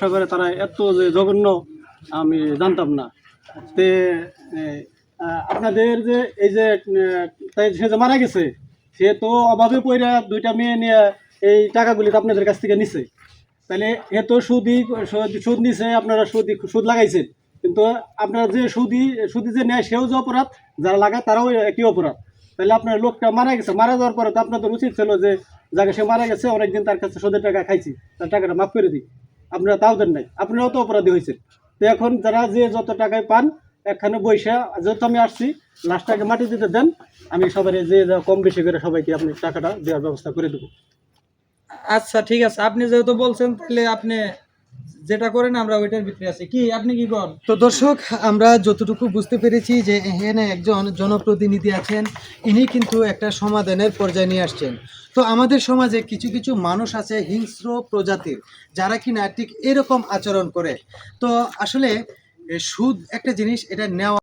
ব্যবসা করে তারা এত যে জঘন্য আমি জানতাম না। তে আপনাদের যে এই যে তাই সে যে মারা গেছে, সে তো অভাবে পইরা 2টা মেয়ে নিয়ে এই টাকাগুলি তো আপনাদের কাছ থেকে নিছে। তাহলে এ তো সুদ নিছে, আপনারা সুদ লাগাইছেন, কিন্তু আপনারা যে সুদি যে নেয় সেও যে অপরাধ, যারা লাগায় তারাও একই অপরাধ। তাহলে আপনার লোকটা মারা গেছে, মারা যাওয়ার পরে তো আপনাদের উচিত ছিল যে যাকে সে মারা গেছে অনেকদিন তার কাছে সুদের টাকা খাইছি, তার টাকাটা মাফ করে দিই। আপনারা তাও দেন নাই, আপনারাও তো অপরাধী হয়েছেন। তো এখন যারা যে যত টাকায় পান এখানে বৈশা, যেহেতু আমি আসছি, লাস্টটাকে মাটি দিতে দেন, আমি সবাই যে কম বেশি করে সবাইকে আপনি টাকাটা দেওয়ার ব্যবস্থা করে দেবো। আচ্ছা ঠিক আছে, আপনি যেহেতু বলছেন তাহলে আপনি যেটা করেন আমরা ওইটার ভিতরে আছি। কি আপনি কি করেন? তো দর্শক, আমরা যতটুকু বুঝতে পেরেছি যে এখানে একজন জনপ্রতিনিধি আছেন, ইনি কিন্তু একটা সমাধানের পর্যায়ে নিয়ে আসছেন। তো আমাদের সমাজে কিছু কিছু মানুষ আছে হিংস্র প্রজাতির, যারা কিনা ঠিক এরকম আচরণ করে। তো আসলে সুদ একটা জিনিস, এটা নেওয়া